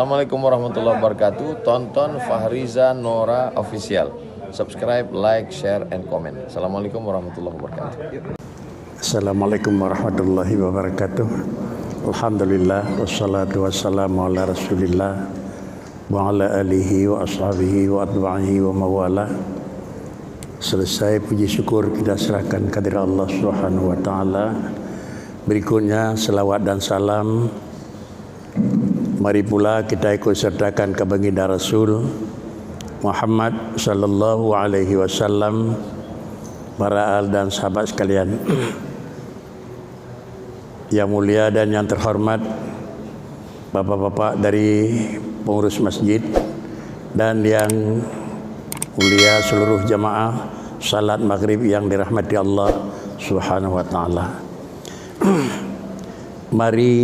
Assalamualaikum warahmatullahi wabarakatuh. Tonton Fahriza Nora Official. Subscribe, like, share, and comment. Assalamualaikum warahmatullahi wabarakatuh. Assalamualaikum warahmatullahi wabarakatuh. Alhamdulillah wassalatu wassalamu ala Rasulillah wa ala alihi wa ashabihi wa atba'ihi wa mawala. Selesai puji syukur kita serahkan kehadirat Allah Subhanahu wa taala. Berikutnya selawat dan salam mari pula kita ikut sertakan ke baginda Rasul Muhammad sallallahu alaihi wasallam, para al dan sahabat sekalian. Yang mulia dan yang terhormat bapak-bapak dari pengurus masjid dan yang mulia seluruh jamaah salat maghrib yang dirahmati Allah Subhanahu wa taala. Mari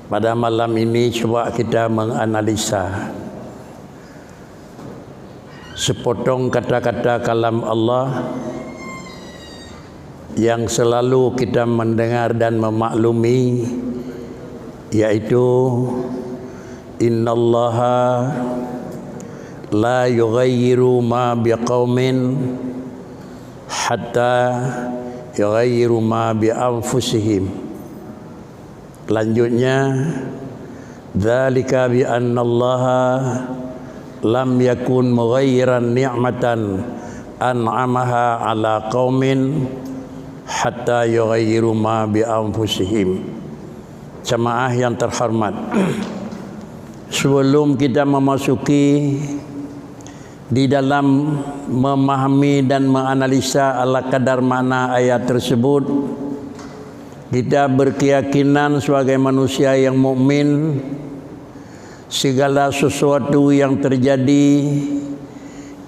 pada malam ini coba kita menganalisa sepotong kata-kata kalam Allah yang selalu kita mendengar dan memaklumi, yaitu innallaha la yughayyiru ma biqaumin hatta yughayyiru ma bi anfusihim. Lanjutnya, dzalika bi annallaha lam yakun mughayyiran ni'matan an'amaha ala qaumin hatta yughayyiru ma bi anfusihim. Jemaah yang terhormat, sebelum kita memasuki di dalam memahami dan menganalisa ala kadar makna ayat tersebut, kita berkeyakinan sebagai manusia yang mukmin, segala sesuatu yang terjadi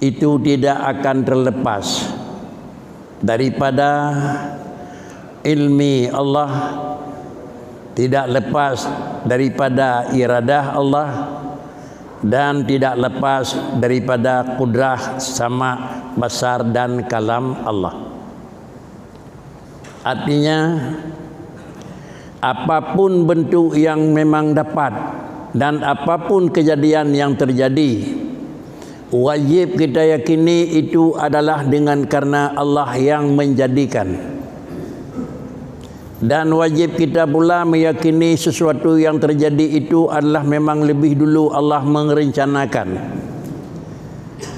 itu tidak akan terlepas daripada ilmi Allah, tidak lepas daripada iradah Allah, dan tidak lepas daripada kudrah sama besar dan kalam Allah. Artinya, apapun bentuk yang memang dapat dan apapun kejadian yang terjadi, wajib kita yakini itu adalah dengan karena Allah yang menjadikan. Dan wajib kita pula meyakini sesuatu yang terjadi itu adalah memang lebih dulu Allah merencanakan.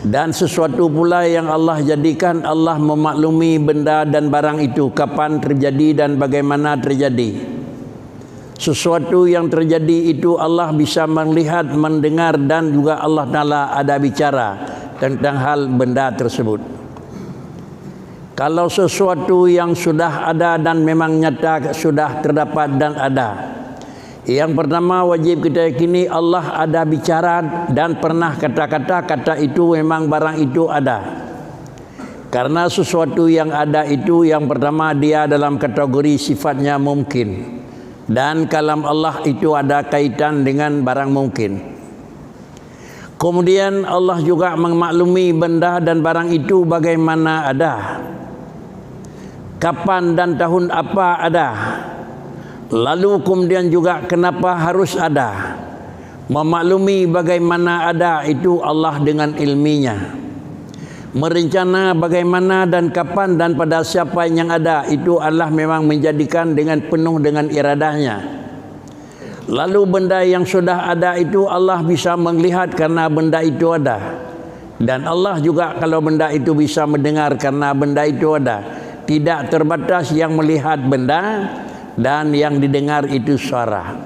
Dan sesuatu pula yang Allah jadikan, Allah memaklumi benda dan barang itu kapan terjadi dan bagaimana terjadi. Sesuatu yang terjadi itu Allah bisa melihat, mendengar, dan juga Allah Ta'ala ada bicara tentang hal benda tersebut. Kalau sesuatu yang sudah ada dan memang nyata sudah terdapat dan ada, yang pertama wajib kita yakini Allah ada bicara dan pernah kata itu memang barang itu ada. Karena sesuatu yang ada itu yang pertama dia dalam kategori sifatnya mungkin. Dan kalam Allah itu ada kaitan dengan barang mungkin. Kemudian Allah juga memaklumi benda dan barang itu bagaimana ada, kapan dan tahun apa ada, lalu kemudian juga kenapa harus ada. Memaklumi bagaimana ada itu Allah dengan ilminya. Merencana bagaimana dan kapan dan pada siapa yang ada itu Allah memang menjadikan dengan penuh dengan iradahnya. Lalu benda yang sudah ada itu Allah bisa melihat karena benda itu ada. Dan Allah juga kalau benda itu bisa mendengar karena benda itu ada. Tidak terbatas yang melihat benda dan yang didengar itu suara.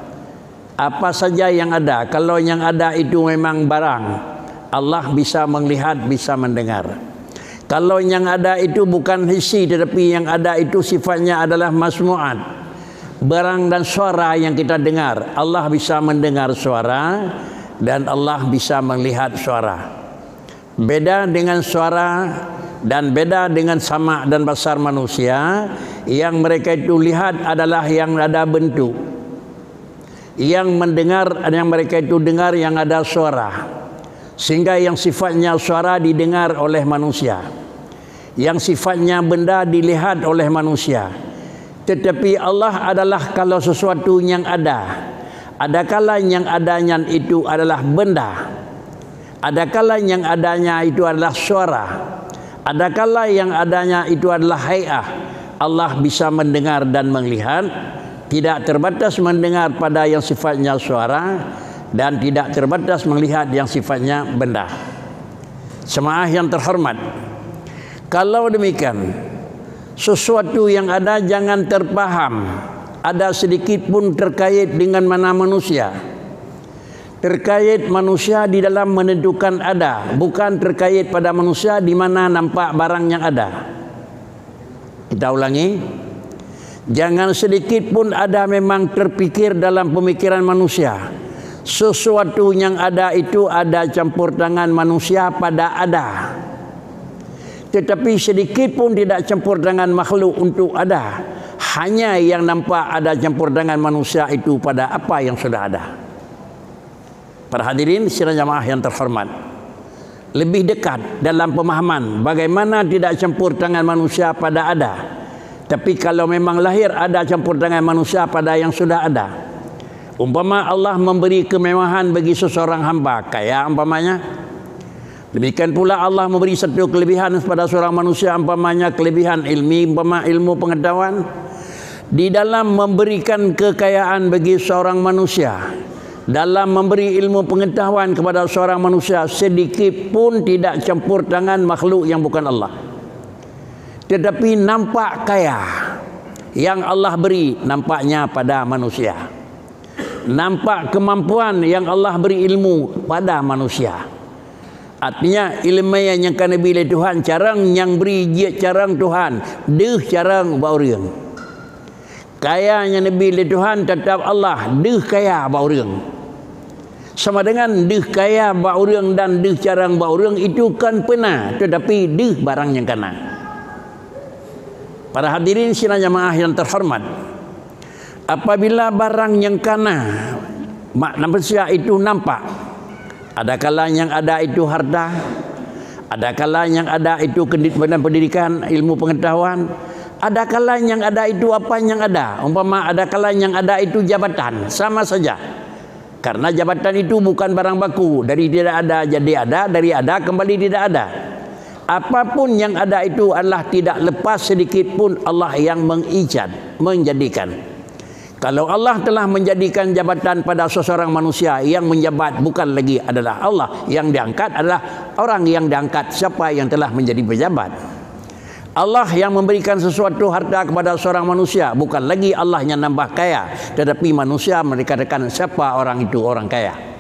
Apa saja yang ada, kalau yang ada itu memang barang, Allah bisa melihat, bisa mendengar. Kalau yang ada itu bukan hissi, tetapi yang ada itu sifatnya adalah masmu'at, barang dan suara yang kita dengar. Allah bisa mendengar suara dan Allah bisa melihat suara. Beda dengan suara dan beda dengan sama dan basar manusia. Yang mereka itu lihat adalah yang ada bentuk, yang mendengar yang mereka itu dengar yang ada suara. Sehingga yang sifatnya suara didengar oleh manusia, yang sifatnya benda dilihat oleh manusia. Tetapi Allah adalah kalau sesuatu yang ada, Adakala yang adanya itu adalah benda, adakala yang adanya itu adalah suara, adakala yang adanya itu adalah hay'ah. Allah bisa mendengar dan melihat, tidak terbatas mendengar pada yang sifatnya suara dan tidak terbatas melihat yang sifatnya benda. Jemaah yang terhormat, kalau demikian, sesuatu yang ada jangan terpaham ada sedikit pun terkait dengan mana manusia. Terkait manusia di dalam menentukan ada, bukan terkait pada manusia di mana nampak barang yang ada. Kita ulangi, jangan sedikit pun ada memang terpikir dalam pemikiran manusia. Sesuatu yang ada itu ada campur tangan manusia pada ada. Tetapi sedikit pun tidak campur tangan makhluk untuk ada. Hanya yang nampak ada campur tangan manusia itu pada apa yang sudah ada. Para hadirin sidang jamaah yang terhormat, lebih dekat dalam pemahaman bagaimana tidak campur tangan manusia pada ada. Tapi kalau memang lahir ada campur tangan manusia pada yang sudah ada. Umpama Allah memberi kemewahan bagi seseorang hamba, kaya umpamanya. Demikian pula Allah memberi satu kelebihan kepada seorang manusia, umpamanya kelebihan ilmi, umpama ilmu pengetahuan. Di dalam memberikan kekayaan bagi seorang manusia, dalam memberi ilmu pengetahuan kepada seorang manusia, sedikit pun tidak campur tangan makhluk yang bukan Allah. Tetapi nampak kaya yang Allah beri nampaknya pada manusia. Nampak kemampuan yang Allah beri ilmu pada manusia. Artinya ilmu yang kena bila Tuhan carang yang beri dia carang Tuhan, deh carang bauriang. Kaya yang Nabi Tuhan tetap Allah, deh kaya bauriang. Sama dengan deh kaya bauriang dan deh carang bauriang itu kan pernah, tetapi deh barang yang kena. Para hadirin sidang jamaah yang terhormat, apabila barang yang kena manusia itu nampak, adakala yang ada itu harta, adakala yang ada itu pendidikan, ilmu pengetahuan, adakala yang ada itu apa yang ada. Umpama adakala yang ada itu jabatan, sama saja. Karena jabatan itu bukan barang baku, dari tidak ada jadi ada, dari ada kembali tidak ada. Apapun yang ada itu adalah tidak lepas sedikit pun Allah yang mengijad, menjadikan. Kalau Allah telah menjadikan jabatan pada seseorang manusia, yang menjabat bukan lagi adalah Allah, yang diangkat adalah orang yang diangkat, siapa yang telah menjadi pejabat. Allah yang memberikan sesuatu harta kepada seorang manusia, bukan lagi Allah yang nambah kaya, tetapi manusia mengatakan siapa orang itu orang kaya.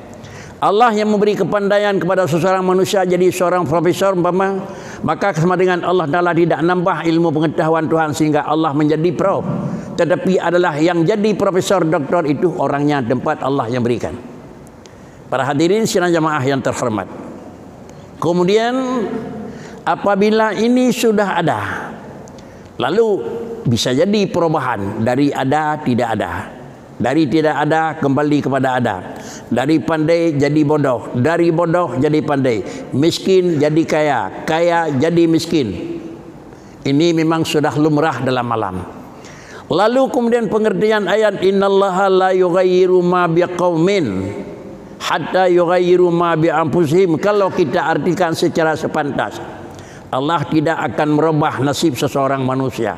Allah yang memberi kepandaian kepada seseorang manusia jadi seorang profesor umpama, maka sama dengan Allah Ta'ala tidak nambah ilmu pengetahuan Tuhan sehingga Allah menjadi prof, tetapi adalah yang jadi profesor doktor itu orangnya tempat Allah yang berikan. Para hadirin sidang jamaah yang terhormat, kemudian apabila ini sudah ada, lalu bisa jadi perubahan dari ada tidak ada, dari tidak ada kembali kepada ada, dari pandai jadi bodoh, dari bodoh jadi pandai, miskin jadi kaya, kaya jadi miskin. Ini memang sudah lumrah dalam alam. Lalu kemudian pengertian ayat innallaha la yughayyiru ma biqaumin hatta yughayyiru ma bi anfusihim, kalau kita artikan secara sepantas, Allah tidak akan merubah nasib seseorang manusia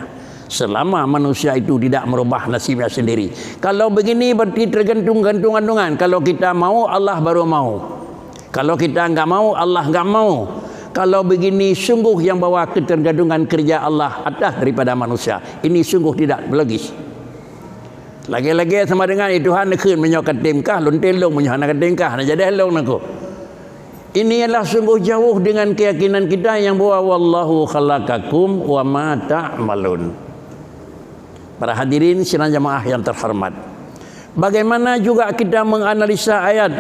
selama manusia itu tidak merubah nasibnya sendiri. Kalau begini berarti tergantung-gantung-gantungan. Kalau kita mau, Allah baru mau. Kalau kita enggak mau, Allah enggak mau. Kalau begini sungguh yang bawa ketergantungan kerja Allah atas daripada manusia. Ini sungguh tidak logis. Lagi-lagi sama dengan Tuhan nekun menyokat timkah, luntelong menyokat timkah, nak jadi helong naku. Ini adalah sungguh jauh dengan keyakinan kita yang bahwa wallahu khalaqakum wa ma ta'malun. Para hadirin sidang jamaah yang terhormat, bagaimana juga kita menganalisa ayat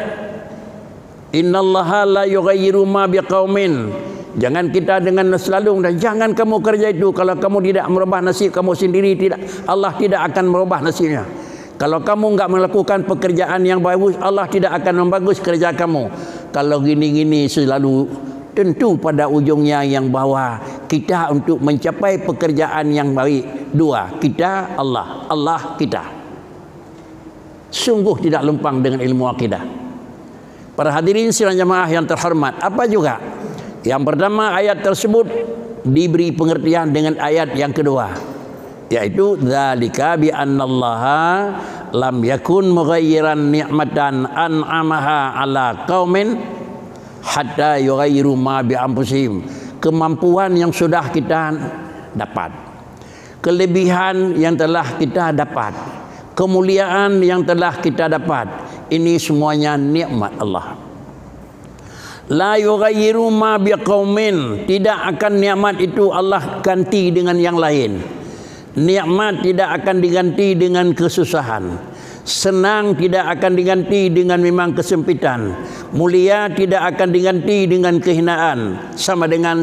innallaha la yughayyiru ma biqaumin. Jangan kita dengan selalu dan jangan kamu kerja itu, kalau kamu tidak merubah nasib kamu sendiri, tidak, Allah tidak akan merubah nasibnya. Kalau kamu enggak melakukan pekerjaan yang bagus, Allah tidak akan membagus kerja kamu. Kalau gini-gini selalu, tentu pada ujungnya yang bawa kita untuk mencapai pekerjaan yang baik dua, kita Allah, Allah kita. Sungguh tidak lempang dengan ilmu akidah. Para hadirin sidang jamaah yang terhormat, apa juga? Yang pertama, ayat tersebut diberi pengertian dengan ayat yang kedua, yaitu dzalika bi annallaha lam yakun mughayyiran ni'matan an'amaha ala qaumin hatta yughayyiru ma bi anfusihim. Kemampuan yang sudah kita dapat, kelebihan yang telah kita dapat, kemuliaan yang telah kita dapat, ini semuanya nikmat Allah. La yughayyiru ma biqaumin, tidak akan nikmat itu Allah ganti dengan yang lain. Nikmat tidak akan diganti dengan kesusahan. Senang tidak akan diganti dengan memang kesempitan. Mulia tidak akan diganti dengan kehinaan. Sama dengan.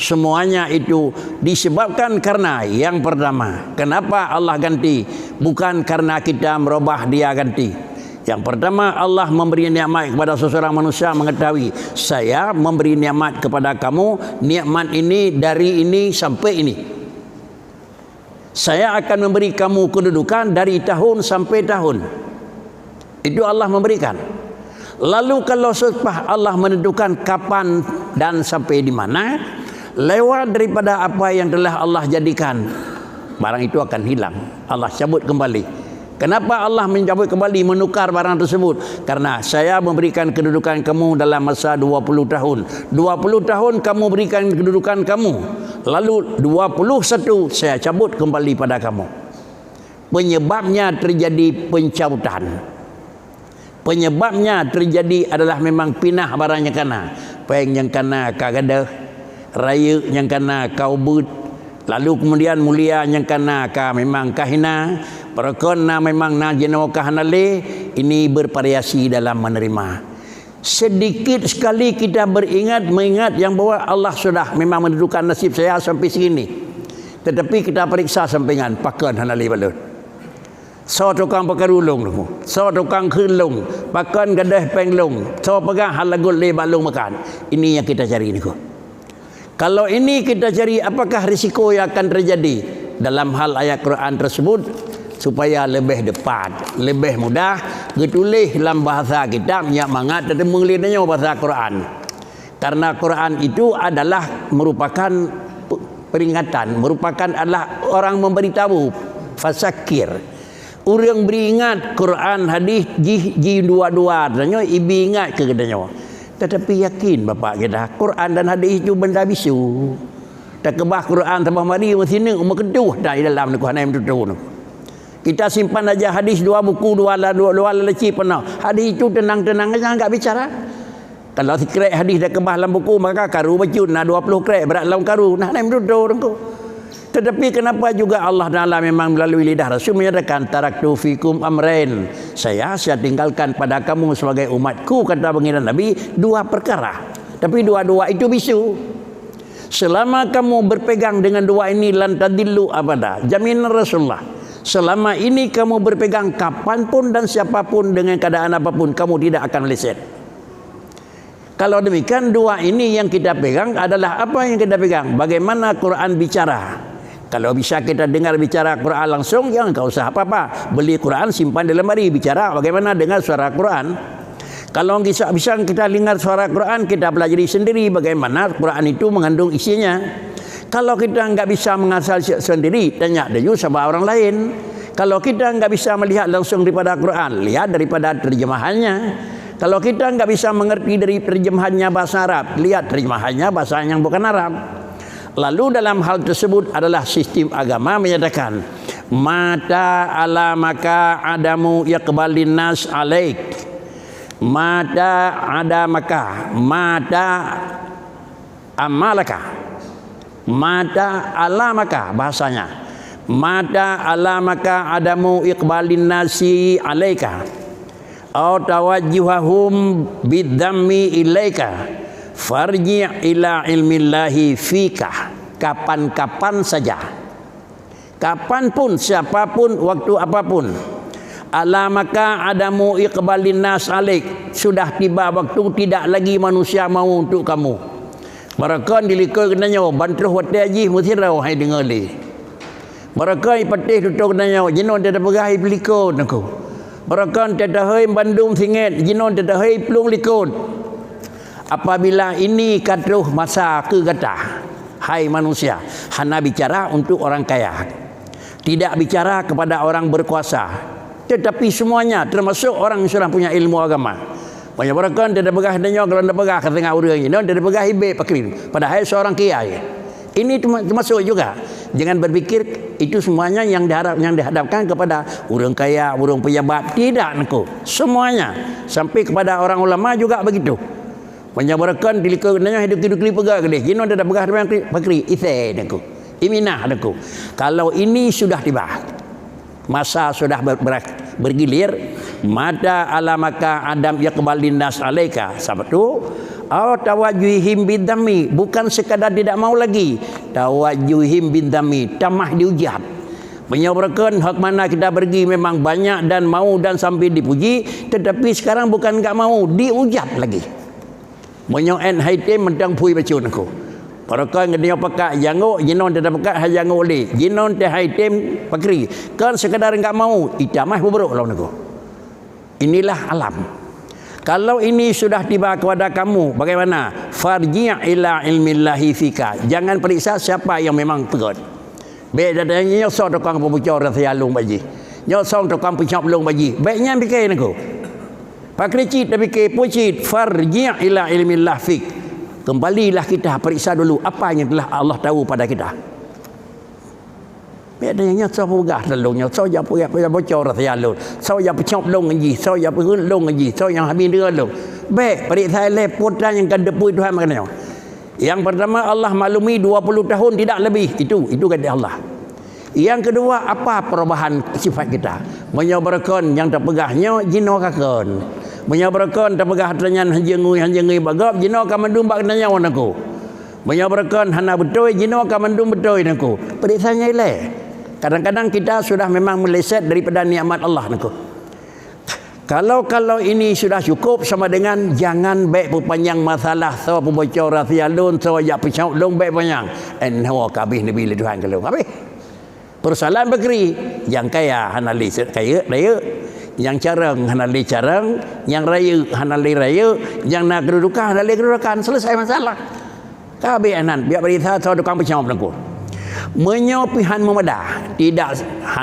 Semuanya itu disebabkan karena yang pertama. Kenapa Allah ganti? Bukan karena kita merubah dia ganti. Yang pertama, Allah memberi nikmat kepada seseorang manusia mengetahui, saya memberi nikmat kepada kamu, nikmat ini dari ini sampai ini. Saya akan memberi kamu kedudukan dari tahun sampai tahun. Itu Allah memberikan. Lalu kalau selepas Allah menentukan kapan dan sampai di mana, lewat daripada apa yang telah Allah jadikan, barang itu akan hilang. Allah cabut kembali. Kenapa Allah mencabut kembali, menukar barang tersebut? Karena saya memberikan kedudukan kamu dalam masa 20 tahun. 20 tahun kamu berikan kedudukan kamu. Lalu 21 saya cabut kembali pada kamu. Penyebabnya terjadi pencabutan. Penyebabnya terjadi adalah memang pinah barang yang kana. Peng yang kana kagada, raya yang kana kau but. Lalu kemudian mulia yang kana ka memang kahina, perkona memang na jenawa kahanale. Ini bervariasi dalam menerima. Sedikit sekali kita mengingat yang bahwa Allah sudah memang menentukan nasib saya sampai sini. Tetapi kita periksa sampingan pakan hanale balut. So tukang pakarulung tu. So tukang khulung, pakan gadah penglung. So pegang halagul le balung makan. Ini yang kita cari ni ko. Kalau ini kita cari, apakah risiko yang akan terjadi dalam hal ayat Quran tersebut, supaya lebih depan, lebih mudah ditulis dalam bahasa kita yang mangat dan mengelitanya bahasa Quran. Karena Quran itu adalah merupakan peringatan, merupakan adalah orang memberitahu, fasakir. Orang beringat Quran hadis ji dua-dua tanya ibi ingat ke katanya. Tetapi yakin bapak kita, Quran dan hadis itu benda bisu. Tak kebah Quran tambah mari sini umur keduh dah di dalam ni Quran tu. Kita simpan aja hadis dua buku dua leci penuh. Hadis itu tenang-tenang aja enggak bicara. Kalau krek hadis dah kebah dalam buku maka karu bacun nah 20 krek berat dalam karu. Nah nem duduk. Tetapi kenapa juga Allah Ta'ala memang melalui lidah Rasul menyatakan taraktu fikum amrain, saya tinggalkan pada kamu sebagai umatku, kata baginda Nabi, dua perkara. Tapi dua-dua itu bisu. Selama kamu berpegang dengan dua ini lan tadillu abada, jaminan Rasulullah. Selama ini kamu berpegang kapanpun dan siapapun dengan keadaan apapun, kamu tidak akan meleset. Kalau demikian, dua ini yang kita pegang adalah apa yang kita pegang? Bagaimana Quran bicara. Kalau bisa kita dengar bicara Quran langsung, jangan kau usah apa-apa. Beli Quran, simpan di lemari, bicara bagaimana dengar suara Quran. Kalau bisa kita dengar suara Quran, kita pelajari sendiri bagaimana Quran itu mengandung isinya. Kalau kita enggak bisa mengasal sendiri, tanya dulu sama orang lain. Kalau kita enggak bisa melihat langsung daripada Quran, lihat daripada terjemahannya. Kalau kita enggak bisa mengerti dari terjemahannya bahasa Arab, lihat terjemahannya bahasa yang bukan Arab. Lalu dalam hal tersebut adalah sistem agama menyatakan mata ala maka adamu yaqbalin nas alaik, mata ada maka mata amalaka, mata ala maka bahasanya mata ala maka adamu iqbalin nasi alaika au tawajjuhahum bidhammi ilaika farji' ila ilmillahi fika. Kapan-kapan saja, kapanpun, siapapun, waktu apapun, ala maka adamu iqbalin nas alik, sudah tiba waktu tidak lagi manusia mau untuk kamu. Barakan dilikul kenanya bantuh wati haji musirau hai dengar li. Mereka ipatih tutuk nanya jinon tidak pegahi pelikut aku. Mereka tidak hai Bandung singit jinon tidak hai pelung likut. Apabila ini katruh masa ke kata, hai manusia, hana bicara untuk orang kaya, tidak bicara kepada orang berkuasa, tetapi semuanya termasuk orang yang sudah punya ilmu agama. Banyak orang tidak pegah denyo kalau tidak pegah ke tengah orang ini, tidak pegah ibe pakir. Padahal seorang kiai. Ini termasuk juga. Jangan berpikir itu semuanya yang dihadapkan kepada orang kaya, orang pejabat. Tidak, naku. Semuanya sampai kepada orang ulama juga begitu. Menyabarkan dilikanya hidup pegah gede. Jino tidak pegah pakri ise naku. Iminah naku. Kalau ini sudah tiba, masa sudah bergilir, mada alamaka adam yaqbalin nas alaika. Sabtu tawajuhim bidami, bukan sekadar tidak mau lagi, tawajuhim bidami, tamah diujiat. Menyabarkan hak mana kita pergi memang banyak dan mau dan sampai dipuji, tetapi sekarang bukan enggak mau, diujiat lagi. Menyoen haitim mentang pui bacun aku. Para kan dia pakai jango, jinon tidak pakai jango le. Jinon teh haitim pakri. Kan sekadar enggak mau, itamah bubruk lawan aku. Inilah alam. Kalau ini sudah tiba kepada kamu, bagaimana? Farji' ila ilmillahi fika. Jangan periksa siapa yang memang pegot. Baik datanya nyosok tukang pembucor rasialung baji. Nyosok tukang pencaplung baji. Baiknya fikir aku. Pakri tapi ke pucit farji' ila ilmillah fik. Kembalilah kita periksa dulu apa yang telah Allah tahu pada kita. Biadanya nyosok pegah dalung, nyosok ya bocor rasialung. Sau ya pencaplung ngaji, sau ya pengelung ngaji, sau yang habis dia lu. Baik, periksa lepot dan yang kan depui Tuhan maknanya. Yang pertama Allah maklumi 20 tahun tidak lebih, itu kata Allah. Yang kedua, apa perubahan sifat kita? Menyabarkan yang terpegahnya jino kakon. Menyabarkan terpegah ternyang hanjengui bagap jino kamandum bak nanya wanaku. Menyabarkan hana betul jino kamandum betul naku. Periksanya ile. Kadang-kadang kita sudah memang meleset daripada nikmat Allah naku. Kalau ini sudah cukup sama dengan jangan baik perpanjang masalah so pembocor rasialun so ya pecah long baik panjang. Enhawa kabih nabi Tuhan kalau kabih. Persoalan begeri yang kaya hanali kaya raya, yang carang hanali carang, yang raya hanali raya, yang nak kedudukan hanali kedudukan, selesai masalah. Kabih anan biar berita so tukang pecah naku. Menyopihan memadah tidak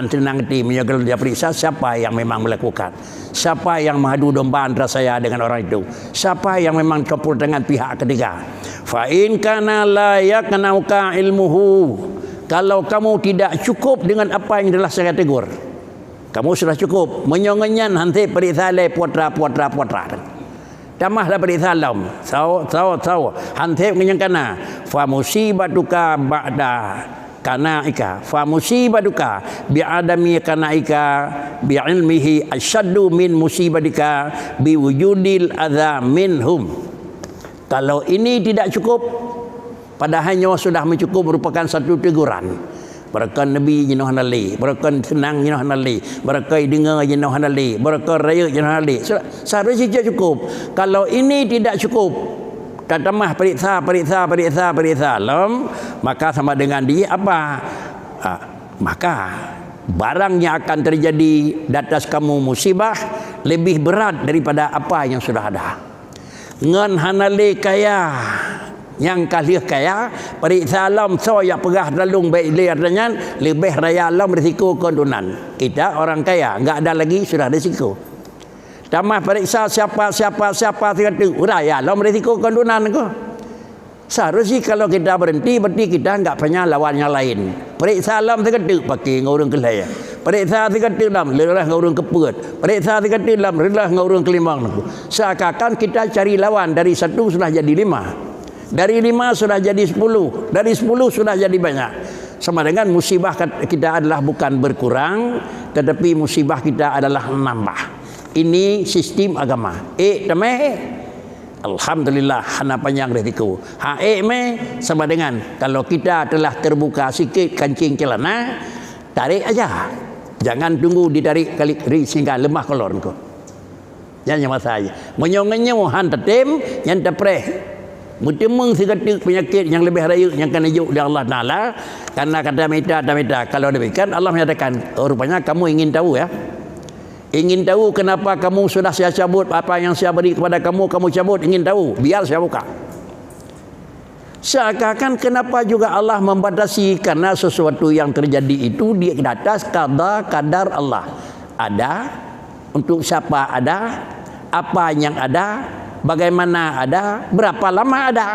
senang hati menjaga dia periksa siapa yang memang melakukan, siapa yang mengadu domba antara saya dengan orang itu, siapa yang memang campur dengan pihak ketiga. Fa in kana la yaknauka ilmuhu, kalau kamu tidak cukup dengan apa yang telah saya tegur, kamu sudah cukup menyongenyan nanti periksa le putra. Tamahlah periksa lam saw hanti menyangkana fa musibatuka ba'da kanaika fa musibatuka bi adami kanaika bi ilmihi asyaddu min musibatika bi wujudil adza minhum. Kalau ini tidak cukup, padahalnya sudah mencukup merupakan satu teguran. Barakan Nabi jinoh hanali, barakan senang jinoh hanali, barakai dengar jinoh hanali, barakai raya jinoh hanali. Seharusnya cukup. Kalau ini tidak cukup, tamah periksa lam, maka sama dengan dia apa? Maka barang yang akan terjadi di atas kamu musibah lebih berat daripada apa yang sudah ada. Ngan hanali kaya, yang kali kaya periksa alam so ya pegah dalung baik liarnya lebih raya alam risiko kondunan. Kita orang kaya enggak ada lagi sudah risiko. Tambah periksa siapa kata raya alam risiko kondunan ko. Seharusnya kalau kita berhenti kita enggak punya lawan yang lain. Periksa alam terketuk pakai ngurung kelaya. Periksa terketuk dalam lelah ngurung keput. Periksa terketuk dalam lelah ngurung kelimang. Seakan-akan kita cari lawan dari 1 sudah jadi 5. Dari 5 sudah jadi 10. Dari 10 sudah jadi banyak. Sama dengan musibah kita adalah bukan berkurang, tetapi musibah kita adalah menambah. Ini sistem agama. Alhamdulillah hana panjang resiko. Sama dengan kalau kita telah terbuka sikit kancing celana, tarik aja. Jangan tunggu ditarik kali sehingga lemah kolor kau. Jangan masa aja. Menyongenyo han tetem yang tepreh. Bertemung segala penyakit yang lebih raya yang akan hidup dari Allah Ta'ala. Karena kata mita. Kalau demikian Allah menyatakan, rupanya kamu ingin tahu ya. Ingin tahu kenapa kamu sudah saya cabut apa yang saya beri kepada kamu cabut. Ingin tahu, biar saya buka. Seakan-akan kenapa juga Allah membatasi, karena sesuatu yang terjadi itu di atas kadar Allah. Ada, untuk siapa ada, apa yang ada, bagaimana ada, berapa lama ada.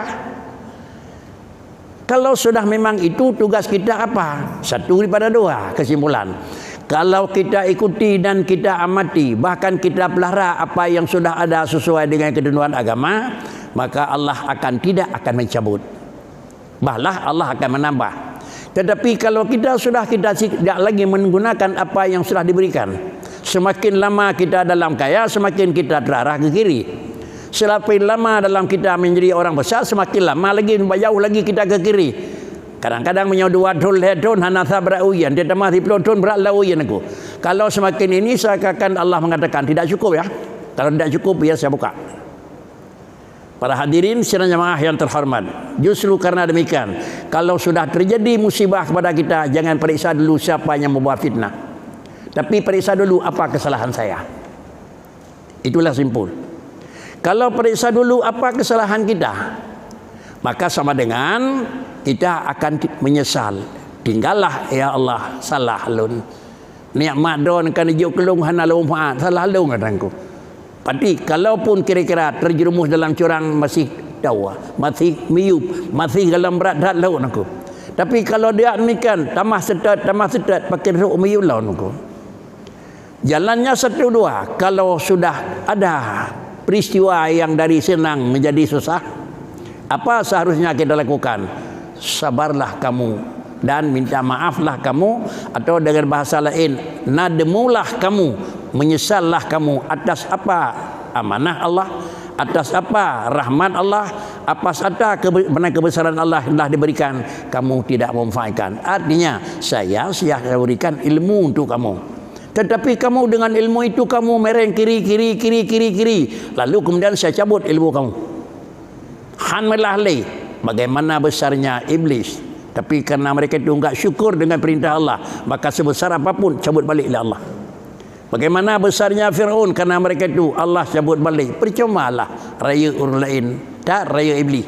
Kalau sudah memang itu tugas kita apa? Satu daripada dua kesimpulan. Kalau kita ikuti dan kita amati, bahkan kita pelihara apa yang sudah ada sesuai dengan ketentuan agama, maka Allah tidak akan mencabut. Bahlah Allah akan menambah. Tetapi kalau kita tidak lagi menggunakan apa yang sudah diberikan, semakin lama kita dalam kaya, semakin kita terarah ke kiri. Semakin lama dalam kita menjadi orang besar, semakin lama lagi jauh lagi kita ke kiri. Kadang-kadang menyodua don hana sabra uyan, dia tamah 10 ton berat uyan aku. Kalau semakin ini seakan Allah mengatakan tidak cukup ya. Kalau tidak cukup ya saya buka. Para hadirin sidang jamaah yang terhormat, justru karena demikian, kalau sudah terjadi musibah kepada kita, jangan periksa dulu siapa yang membuat fitnah, tapi periksa dulu apa kesalahan saya. Itulah simpul. Kalau periksa dulu apa kesalahan kita, maka sama dengan kita akan menyesal. Tinggallah ya Allah, salah lun. Nikmat don kan hijau kelung hana lum faat, salah lun katangku. Pati kalaupun kira-kira terjerumus dalam curang masih dawa, masih miyup, masih dalam berat laun aku. Tapi kalau dia demikian tamah setat pakai ruk miyup laun aku. Jalannya satu dua. Kalau sudah ada peristiwa yang dari senang menjadi susah, apa seharusnya kita lakukan? Sabarlah kamu dan minta maaflah kamu, atau dengan bahasa lain, nademulah kamu, menyesallah kamu atas apa amanah Allah, atas apa rahmat Allah, atas apa kebesaran Allah yang telah diberikan kamu tidak memanfaatkan. Artinya saya berikan ilmu untuk kamu, tetapi kamu dengan ilmu itu kamu mereng kiri, lalu kemudian saya cabut ilmu kamu. Han melahli bagaimana besarnya iblis, tapi karena mereka itu enggak syukur dengan perintah Allah, maka sebesar apapun cabut balik oleh Allah. Bagaimana besarnya Fir'aun, karena mereka itu Allah cabut balik. Percumalah raya orang lain tak raya iblis.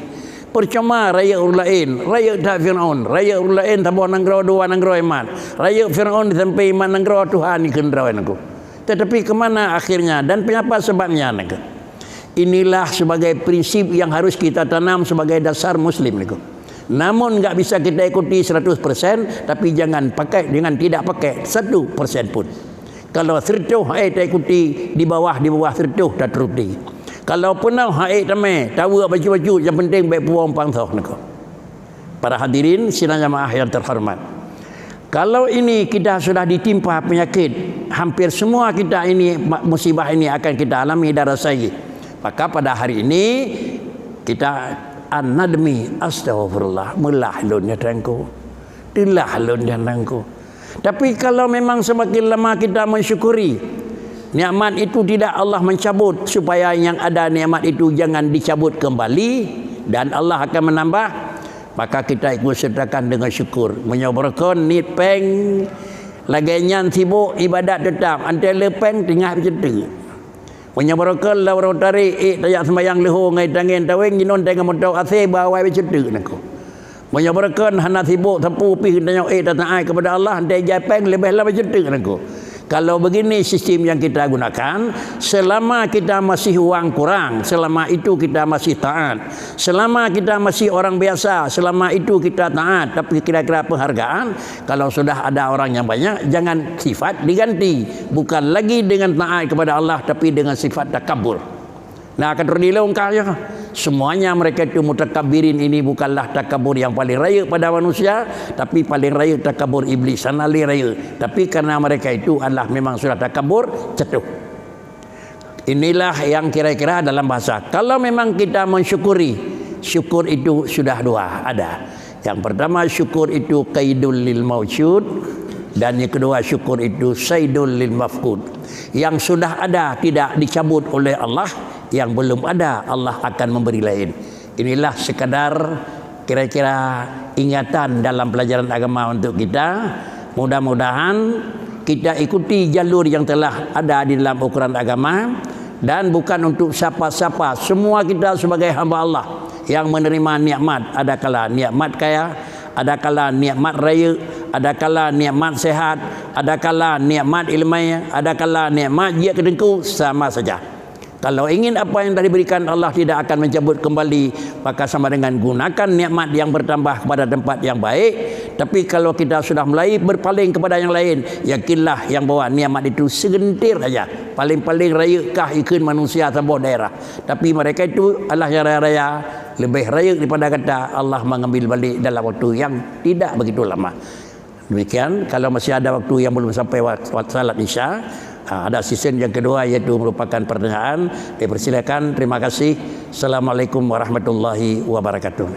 Percuma raya orang lain, raya tak Fir'aun. Raya orang lain tak boleh nanggro dua nanggro iman. Raya Fir'aun sampai iman nanggro Tuhan ikendrawan aku. Tetapi kemana akhirnya dan kenapa sebabnya nak? Inilah sebagai prinsip yang harus kita tanam sebagai dasar Muslim niku. Namun enggak bisa kita ikuti 100%, tapi jangan pakai dengan tidak pakai 1% pun. Kalau sertuh tak ikuti di bawah sertuh tak teruti. Kalau pernah tamai tahu baju-baju yang penting baik puang pangsoh niku. Para hadirin sidang jamaah yang terhormat, kalau ini kita sudah ditimpa penyakit, hampir semua kita ini musibah ini akan kita alami dan rasai. Maka pada hari ini kita an-nadmi astaghfirullah melahlun ya tangku. Dilahlun ya tangku. Tapi kalau memang semakin lama kita mensyukuri nikmat itu tidak Allah mencabut, supaya yang ada nikmat itu jangan dicabut kembali dan Allah akan menambah, maka kita ikut sertakan dengan syukur. Menyobarkan ni peng lagi nyan sibuk ibadat tetap ante lepeng tengah bercerita. Menyobarkan lawan tarik tayak sembayang leho ngai tangin taweng ginon tengah motor ase bawa bercerita naku. Menyobarkan hana sibuk tempu pi tanya taat kepada Allah ante japeng lebih lah bercerita naku. Kalau begini sistem yang kita gunakan, selama kita masih uang kurang, selama itu kita masih taat. Selama kita masih orang biasa, selama itu kita taat. Tapi kira-kira penghargaan, kalau sudah ada orang yang banyak, jangan sifat diganti. Bukan lagi dengan taat kepada Allah, tapi dengan sifat takabur. Nah, akan terdilau ya. Semuanya mereka itu mutakabirin ini bukanlah takabur yang paling raya pada manusia, tapi paling raya takabur iblis. Sanali raya. Tapi karena mereka itu adalah memang sudah takabur, jatuh. Inilah yang kira-kira dalam bahasa. Kalau memang kita mensyukuri, syukur itu sudah dua ada. Yang pertama syukur itu qaidul lil mawjud, dan yang kedua syukur itu saidul lil mafqud. Yang sudah ada tidak dicabut oleh Allah, yang belum ada Allah akan memberi lain. Inilah sekadar kira-kira ingatan dalam pelajaran agama untuk kita. Mudah-mudahan kita ikuti jalur yang telah ada di dalam ukuran agama, dan bukan untuk siapa-siapa. Semua kita sebagai hamba Allah yang menerima nikmat, ada kala nikmat kaya, ada kala nikmat raya, ada kala nikmat sehat, ada kala nikmat ilmiah, ada kala nikmat dia kedengku, sama saja. Kalau ingin apa yang dah diberikan Allah tidak akan mencabut kembali, maka sama dengan gunakan nikmat yang bertambah kepada tempat yang baik. Tapi kalau kita sudah mulai berpaling kepada yang lain, yakinlah yang bawa nikmat itu segentir saja. Paling-paling raya kah ikut manusia sebuah daerah. Tapi mereka itu Allah yang raya-raya, lebih raya daripada kata Allah mengambil balik dalam waktu yang tidak begitu lama. Demikian, kalau masih ada waktu yang belum sampai waktu salat Isya, ada season yang kedua iaitu merupakan pertanyaan. Dipersilakan. Terima kasih. Assalamualaikum warahmatullahi wabarakatuh.